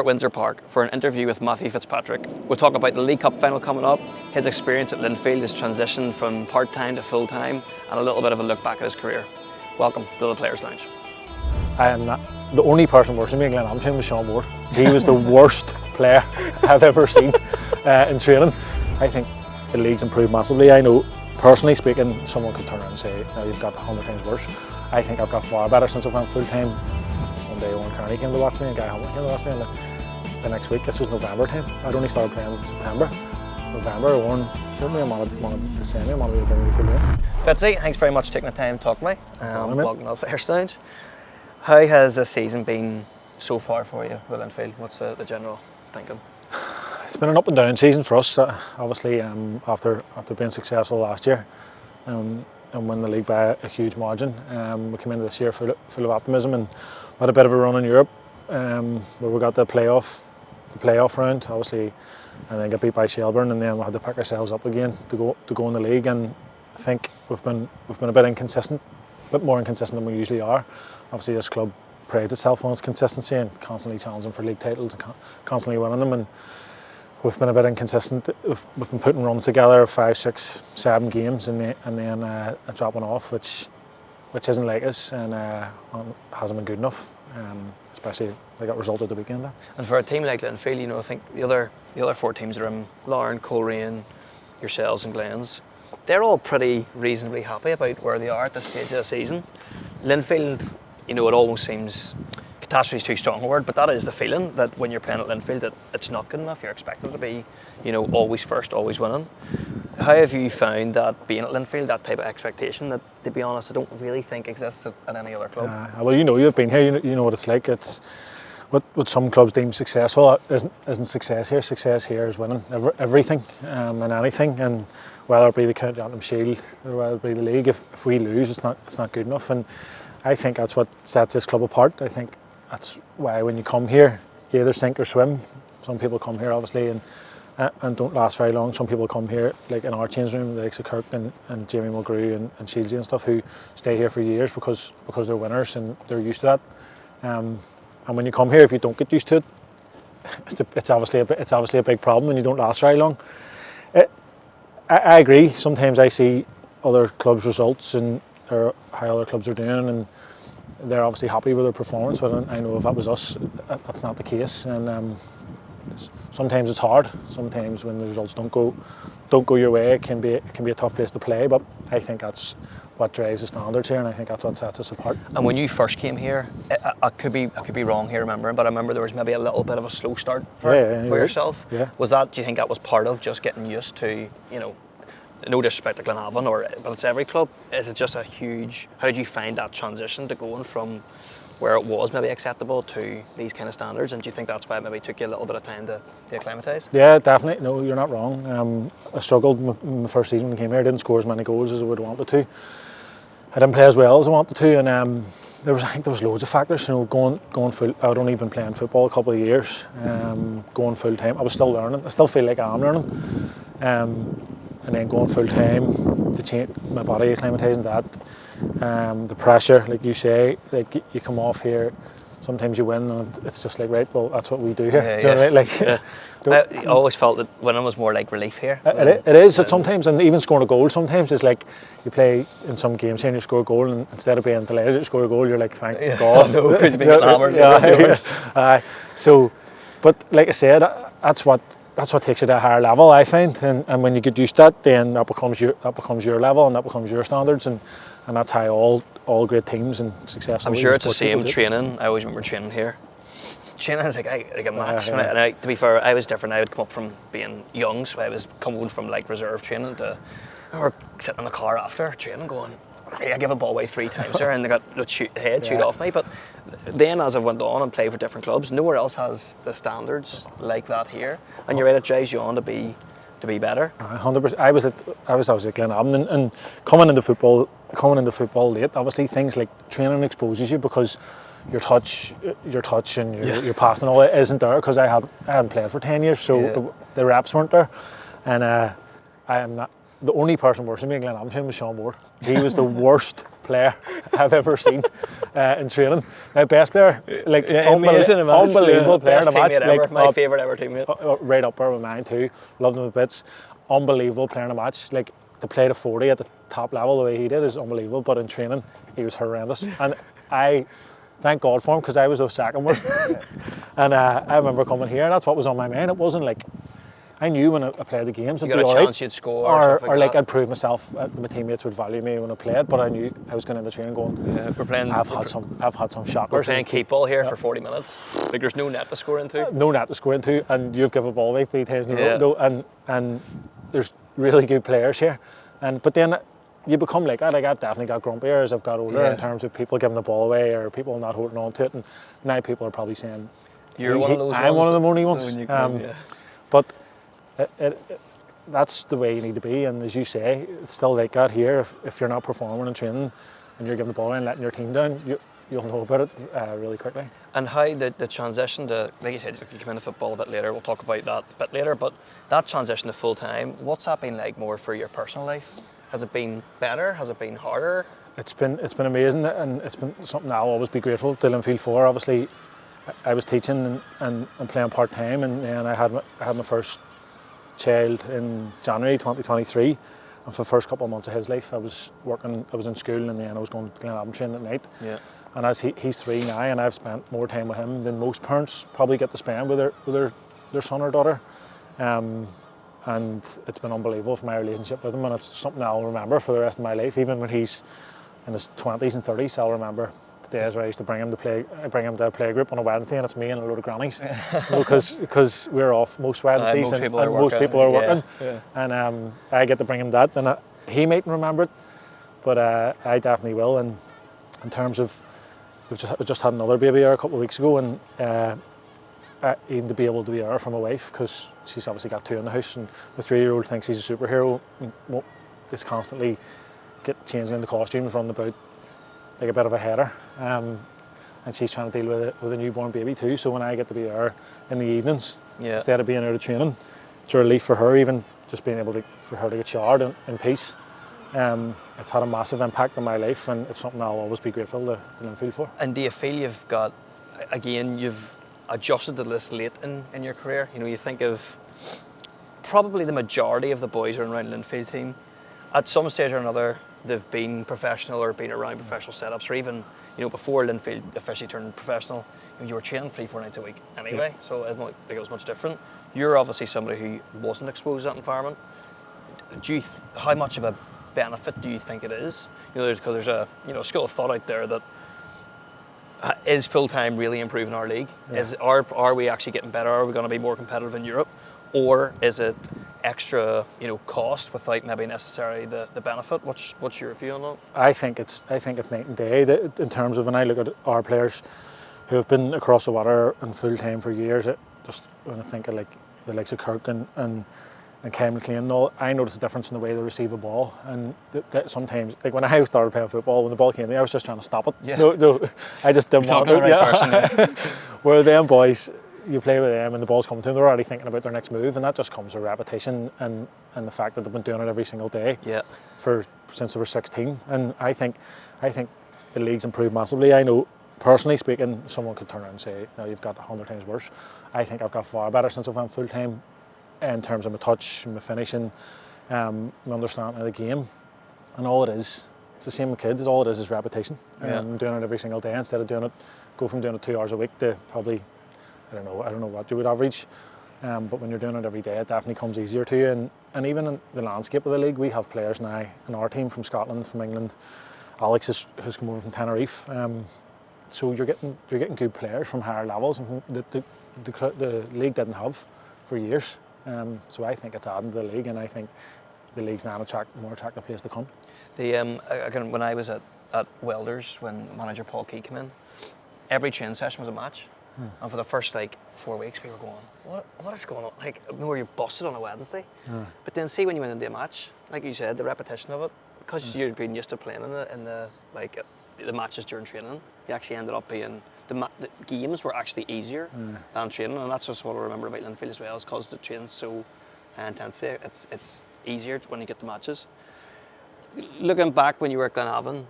Windsor Park for an interview with Matthew Fitzpatrick. We'll talk about the League Cup final coming up, his experience at Linfield, his transition from part-time to full-time, and a little bit of a look back at his career. Welcome to the Players' Lounge. I am not the only person worse than me in Glenamton was Sean Moore. He was the worst player I've ever seen in training. I think the league's improved massively. I know, personally speaking, someone could turn around and say, no, you've got 100 times worse. I think I've got far better since I've went full-time. One day Owen Kearney came to watch me and Guy Hamilton came to watch me, and the next week, this was November time. I'd only started playing in September. November, Owen told me I wanted to send me, I wanted to bring me to the Fitzy, thanks very much for taking the time to talk to me. Welcome to the Players' Lounge. How has this season been so far for you with Linfield? What's the general thinking? It's been an up and down season for us. Obviously, after being successful last year and win the league by a huge margin, we came into this year full of optimism and had a bit of a run in Europe, where we got the playoff round, obviously, and then got beat by Shelburne, and then we had to pick ourselves up again to go in the league. And I think we've been a bit inconsistent, a bit more inconsistent than we usually are. Obviously, this club prides itself on its consistency and constantly challenging for league titles and constantly winning them. And we've been a bit inconsistent. We've been putting runs together 5, 6, 7 games and then dropping off, which isn't like us and hasn't been good enough. Especially they got resulted the weekend there. And for a team like Linfield, you know, I think the other 4 teams that are in, Larne, Coleraine, yourselves and Glens, they're all pretty reasonably happy about where they are at this stage of the season. Linfield, you know, it almost seems, catastrophe is too strong a word, but that is the feeling that when you're playing at Linfield that it's not good enough. You're expected to be, you know, always first, always winning. How have you found that being at Linfield, that type of expectation that, to be honest, I don't really think exists at any other club? Well, you know, you've been here, you know what it's like. It's what some clubs deem successful isn't success here. Success here is winning everything and anything, and whether it be the County Antrim Shield or whether it be the league, if we lose, it's not good enough. And I think that's what sets this club apart. I think that's why when you come here, you either sink or swim. Some people come here obviously and don't last very long. Some people come here, like in our change room, the likes of Kirk and Jamie Mulgrew and Shieldsy and stuff, who stay here for years because they're winners and they're used to that. And when you come here, if you don't get used to it, it's obviously a big problem and you don't last very long. I agree. Sometimes I see other clubs' results or how other clubs are doing, and they're obviously happy with their performance. But I know if that was us, that's not the case. And sometimes it's hard. Sometimes when the results don't go your way, it can be a tough place to play. But I think that's what drives the standards here, and I think that's what sets us apart. And when you first came here, I could be wrong here remembering, but I remember there was maybe a little bit of a slow start for yourself. Yeah. Was that? Do you think that was part of just getting used to, you know, no disrespect to Glenavon, but it's every club? Is it just a huge? How did you find that transition to going from where it was maybe acceptable to these kind of standards? And do you think that's why it maybe took you a little bit of time to acclimatise? Yeah, definitely. No, you're not wrong. I struggled in my first season when I came here. I didn't score as many goals as I would have wanted to. I didn't play as well as I wanted to, and I think there was loads of factors. You know, going full. I'd only been playing football a couple of years. Going full time, I was still learning. I still feel like I'm learning. And then going full time, to change my body, acclimatising that. The pressure, like you say, like you come off here. Sometimes you win, and it's just like, right, well, that's what we do here. Yeah, do you know what I mean? Like, I always felt that winning was more like relief here. It is. Sometimes, and even scoring a goal, sometimes it's like you play in some games here and you score a goal, and instead of being delighted that you score a goal, you're like, thank God. No, because you've been getting hammered. So, but like I said, that's what takes you to a higher level, I find. And when you get used to that, then that becomes your level and that becomes your standards, and that's how all great teams and successful. I'm sure it's the same training. I always remember training here. Training is like a match. And to be fair, I was different. I would come up from being young, so I was coming from like reserve training to, I remember sitting in the car after training going, I gave a ball away 3 times there and they got the head chewed off me. But then as I went on and played for different clubs, nowhere else has the standards like that here. And you're right, it drives you on to be better. 100%. I was at Glenavon and coming into football late. Obviously, things like training exposes you because your touch and your passing and all that isn't there because I hadn't played for 10 years, so the reps weren't there. And I am not. the only person worse than me in Glenavon was Sean Moore. He was the worst player I've ever seen in training. Now, best player, like amazing unbelievable player in best a match. teammate ever, Like, my favourite ever teammate. Right up there with mine too. Loved him a bits. Unbelievable player in a match. Like, to play to 40 at the top level the way he did is unbelievable. But in training, he was horrendous. And I thank God for him, because I was those second worst. And I remember coming here, and that's what was on my mind. It wasn't like, I knew when I played the games You it'd got be a all chance right, you'd score or like I'd prove myself. My teammates would value me when I played, but I knew I was going into training going. I've had some shockers. We're playing keep ball here for 40 minutes. Like, there's no net to score into. No net to score into, and you've given a ball away 3 times in a Yeah. row. And there's really good players here, but then you become like that. Like, I've definitely got grumpier as I've got older in terms of people giving the ball away or people not holding on to it, and now people are probably saying, You're one of those I'm ones one of the only that- ones. when you come, But that's the way you need to be, and as you say, it's still like that here. If you're not performing in training and you're giving the ball away and letting your team down, you'll know about it really quickly. And how the transition to, like you said, you come into football a bit later, we'll talk about that a bit later, but that transition to full time, what's that been like more for your personal life? Has it been better? Has it been harder? It's been amazing, and it's been something I'll always be grateful to Linfield for. Obviously, I was teaching and playing part time, and then I had my first child in January 2023, and for the first couple of months of his life, I was in school, and then I was going to Glenavon training at night. Yeah. And as he's 3 now, and I've spent more time with him than most parents probably get to spend with their son or daughter. And it's been unbelievable for my relationship with him, and it's something I'll remember for the rest of my life. Even when he's in his 20s and 30s, I'll remember the days where I used to bring him to a play group on a Wednesday, and it's me and a load of grannies, because we're off most Wednesdays, most and people are most people are working. Yeah. And I get to bring him that, and he mightn't remember it, but I definitely will. And in terms of, we just had another baby a couple of weeks ago, and even to be able to be there for my wife, because she's obviously got 2 in the house, and the 3-year-old thinks he's a superhero, and is constantly changing into costumes, running about like a bit of a header, and she's trying to deal with a newborn baby too. So when I get to be there in the evenings, instead of being out of training, it's a relief for her, even just being able for her to get showered in peace. It's had a massive impact on my life, and it's something I'll always be grateful to Linfield for. And do you feel you've adjusted to this late in your career? You know, you think of probably the majority of the boys around Linfield team, at some stage or another, they've been professional or been around professional setups, or even, you know, before Linfield officially turned professional, you were training 3-4 nights a week anyway, so it wasn't like it was much different. You're obviously somebody who wasn't exposed to that environment. How much of a benefit do you think it is? You know, because there's a school of thought out there that is full time really improving our league? Yeah. Are we actually getting better? Are we going to be more competitive in Europe, or is it extra cost without maybe necessarily the benefit? What's your view on that? I think it's night and day in terms of when I look at our players who have been across the water and full time for years. Just when I think of like the likes of Kirk and Cam McLean and all, I notice a difference in the way they receive a ball, and that sometimes, like when I started playing football, when the ball came to me, I was just trying to stop it. Yeah. No, I just didn't want to. Person, Where them boys, you play with them and the ball's coming to them, they're already thinking about their next move, and that just comes with repetition and the fact that they've been doing it every single day since they were 16. And I think the league's improved massively. I know, personally speaking, someone could turn around and say, no, you've got 100 times worse. I think I've got far better since I've went full time, in terms of my touch, my finishing, my understanding of the game. And all it is, it's the same with kids, all it is repetition. Doing it every single day instead of go from doing it 2 hours a week to probably, I don't know what you would average. But when you're doing it every day, it definitely comes easier to you. And even in the landscape of the league, we have players now in our team from Scotland, from England. Alex has come over from Tenerife. So you're getting good players from higher levels, and the league didn't have for years. So I think it's adding to the league, and I think the league's now a more attractive place to come. Again, when I was at Welders, when manager Paul Key came in, every training session was a match. And for the first 4 weeks, we were going, what is going on? Like, you're busted on a Wednesday. But then see when you went into a match, like you said, the repetition of it, because you've been used to playing in the matches during training, you actually ended up being, the games were actually easier than training, and that's just what I remember about Linfield as well, is because the training's so intensely. It's easier when you get the matches. Looking back when you were at Glenavon,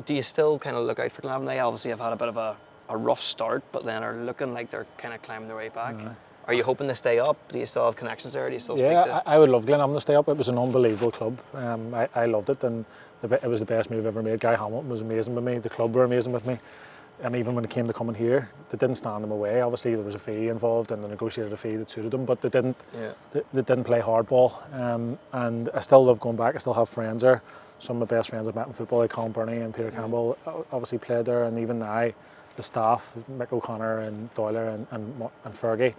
do you still kind of look out for Glenavon? They obviously have had a bit of a rough start, but then are looking like they're kind of climbing their way back. Are you hoping to stay up? Do you still have connections there? Do you still speak to? I would love Glenavon to stay up. It was an unbelievable club. I loved it, and it was the best move ever made. Guy Hamilton was amazing with me. The club were amazing with me. And even when it came to coming here, they didn't stand them away. Obviously, there was a fee involved, and they negotiated a fee that suited them, but they didn't. Yeah. They didn't play hardball. And I still love going back. I still have friends there. Some of my best friends I've met in football, like Colin Burney and Peter Campbell, obviously played there, and even now, the staff, Mick O'Connor and Doyler and Fergie,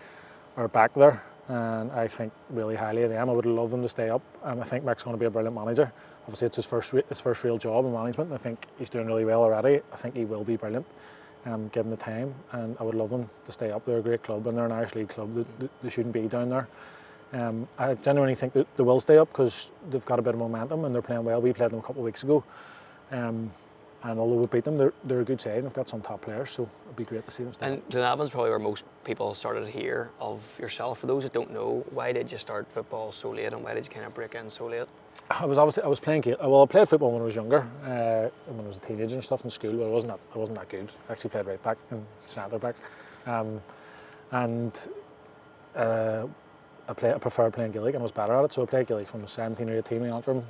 are back there, and I think really highly of them. I would love them to stay up, and I think Mick's going to be a brilliant manager. Obviously, it's his first real job in management, and I think he's doing really well already. I think he will be brilliant, given the time, and I would love them to stay up. They're a great club, and they're an Irish League club. They shouldn't be down there. I genuinely think that they will stay up because they've got a bit of momentum and they're playing well. We played them a couple of weeks ago, and although we beat them, they're a good side and they've got some top players, so it'd be great to see them stay. And Glenavon's probably where most people started to hear of yourself. For those that don't know, why did you start football so late, and why did you kind of break in so late? I was playing. Well, I played football when I was younger, when I was a teenager and stuff in school. But I wasn't that good. I actually played right back and centre back, I preferred playing Gaelic and I was better at it. So I played Gaelic from 17 or 18 in Antrim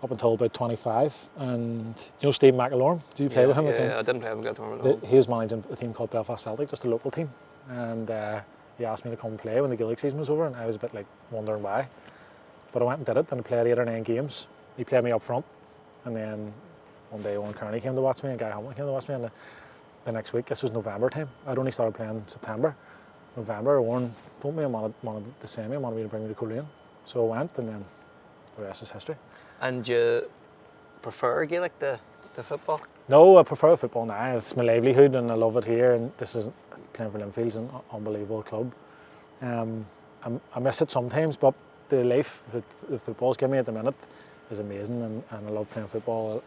up until about 25. And you know Steve McAlorn? Do you play with him? Yeah, I didn't play with him. He was managing a team called Belfast Celtic, just a local team, and he asked me to come and play when the Gaelic season was over, and I was a bit like wondering why. But I went and did it, and I played 8 or 9 games. He played me up front, and then one day Owen Kearney came to watch me, and Guy Hamilton came to watch me, and the next week, this was November time. I'd only started playing September. November, Owen told me I wanted to send me, wanted me to bring me to Coleraine. So I went, and then the rest is history. And you prefer Gaelic to football? No, I prefer football now. It's my livelihood, and I love it here. And this is playing for Linfield's an unbelievable club. I miss it sometimes, but the life that the football's giving me at the minute is amazing, and I love playing football.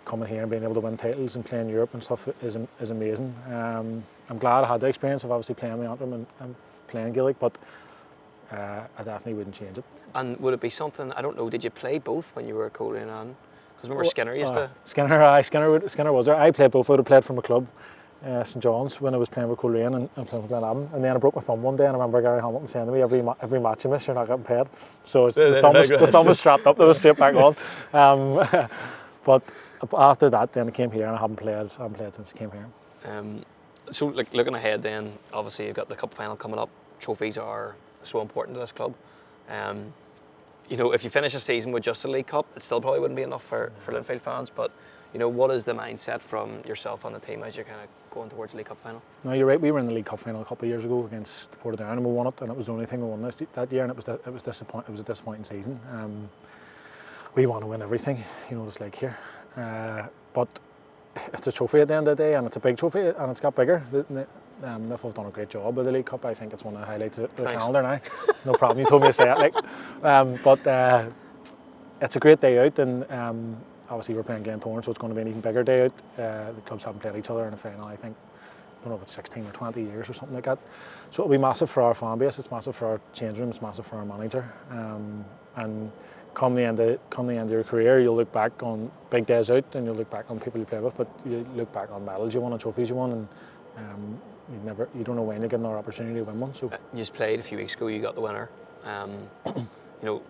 Coming here and being able to win titles and playing Europe and stuff is amazing. I'm glad I had the experience of obviously playing with Antrim and playing Gaelic, but I definitely wouldn't change it. And would it be something, I don't know, did you play both when you were at Coleraine on? Because remember Skinner used to... Skinner was there. I played both. I would have played for my club, St John's, when I was playing with Coleraine and playing for Glenavon. And then I broke my thumb one day, and I remember Gary Hamilton saying to me, every match you miss, you're not getting paid. So the thumb was strapped up, that was straight back on. But after that, then I came here, and I haven't played since I came here. So like, looking ahead then, obviously you've got the cup final coming up. Trophies are so important to this club. You know, if you finish a season with just a League Cup, it still probably wouldn't be enough for Linfield fans, but you know, what is the mindset from yourself on the team as you're kind of going towards the League Cup final? No, you're right. We were in the League Cup final a couple of years ago against Portadown, and we won it, and it was the only thing we won that year, and it was a disappointing season. We want to win everything, you know what it's like here. But it's a trophy at the end of the day, and it's a big trophy, and it's got bigger. Nif have done a great job with the League Cup. I think it's one of the highlights of the calendar now. No problem, you told me to say it. But it's a great day out, and obviously we're playing Glentoran, so it's going to be an even bigger day out. The clubs haven't played each other in a final, I think. I don't know if it's 16 or 20 years or something like that. So it'll be massive for our fan base, it's massive for our change room, it's massive for our manager. And come the end of your career, you'll look back on big days out, and you'll look back on people you play with, but you look back on medals you won and trophies you won, and you don't know when you get another opportunity to win one. So you just played a few weeks ago, you got the winner. You know,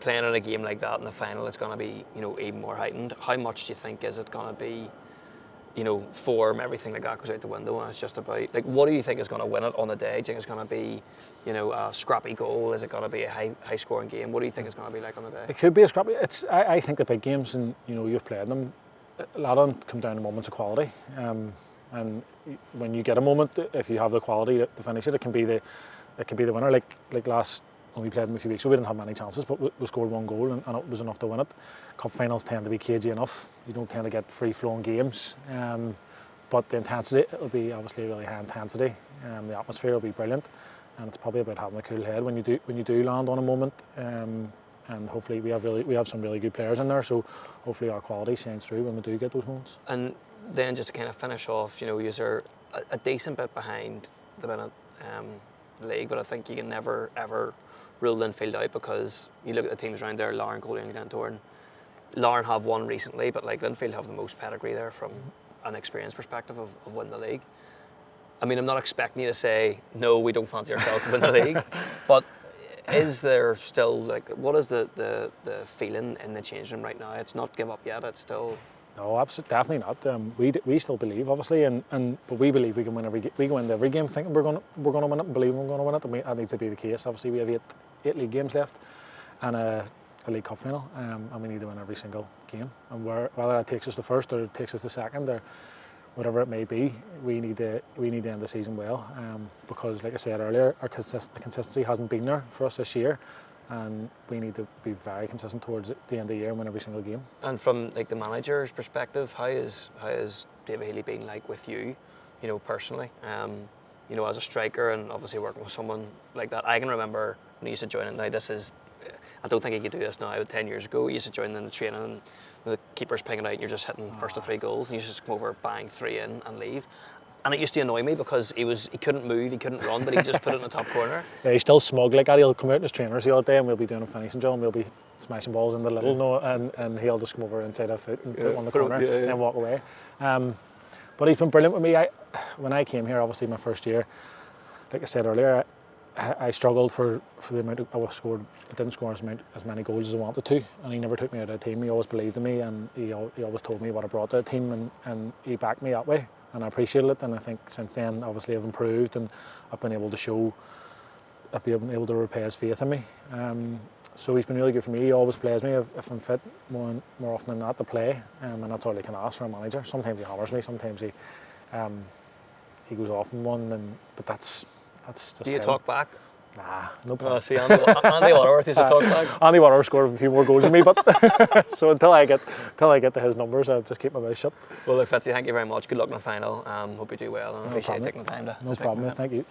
playing in a game like that in the final, it's going to be, you know, even more heightened. How much do you think is it going to be, you know, form, everything like that goes out the window, and it's just about, like, what do you think is going to win it on the day? Do you think it's going to be, you know, a scrappy goal? Is it going to be a high scoring game? What do you think it's going to be like on the day? It could be a scrappy. I think the big games, and you know, you've played them, a lot of them come down to moments of quality. And when you get a moment, if you have the quality to finish it, it can be the winner. Like last, when we played them a few weeks ago, we didn't have many chances, but we scored one goal, and it was enough to win it. Cup finals tend to be cagey enough. You don't tend to get free-flowing games, but the intensity, it'll be obviously really high intensity. The atmosphere will be brilliant, and it's probably about having a cool head when you do land on a moment. And hopefully we have some really good players in there, so hopefully our quality shines through when we do get those moments. And then just to kind of finish off, you know, you're a decent bit behind the minute. the league, but I think you can never ever rule Linfield out, because you look at the teams around there, Larne, Coleraine, Glentoran. Larne have won recently, but like Linfield have the most pedigree there from an experience perspective of winning the league. I mean, I'm not expecting you to say, no, we don't fancy ourselves to win the league, but is there still, like, what is the feeling in the changing room right now? It's not give up yet, it's still... No, absolutely, definitely not. We still believe, obviously, but we believe we can win we go into every game thinking we're going to win it and believe we're going to win it, and that needs to be the case. Obviously, we have eight league games left and a League Cup final, and we need to win every single game. And whether that takes us the first or it takes us the second or whatever it may be, we need to end the season well, because, like I said earlier, the consistency hasn't been there for us this year, and we need to be very consistent towards the end of the year and win every single game. And from like the manager's perspective, how is David Healy been like with you, personally? As a striker and obviously working with someone like that. I can remember when he used to join it. Now I don't think he could do this now. 10 years ago, he used to join in the training and the keeper's pinging out and you're just hitting first of 3 goals, and you just come over, bang, 3 in and leave. And it used to annoy me because he couldn't move, he couldn't run, but he just put it in the top corner. Yeah, he's still smug like that. He'll come out in his trainers the other day and we'll be doing a finishing drill and we'll be smashing balls in the little, and he'll just come over inside our foot and put it on the corner and then walk away. But he's been brilliant with me. When I came here, obviously my first year, like I said earlier, I struggled for the amount I scored. I didn't score as many goals as I wanted to, and he never took me out of the team. He always believed in me, and he always told me what I brought to the team, and he backed me that way, and I appreciated it. And I think since then, obviously, I've improved, and I've been able to repay his faith in me. So he's been really good for me. He always plays me if I'm fit more often than not to play, and that's all he can ask for a manager. Sometimes he hammers me, sometimes he goes off in one, but that's just. Do you talk back? Nah, no problem. See, Andy Waterworth used to talk back. Andy Waterworth scored a few more goals than me, but so until I get to his numbers, I'll just keep my mouth shut. Well, look, Fitzy, thank you very much. Good luck in the final. Hope you do well, and I appreciate taking the time to. No problem, thank you.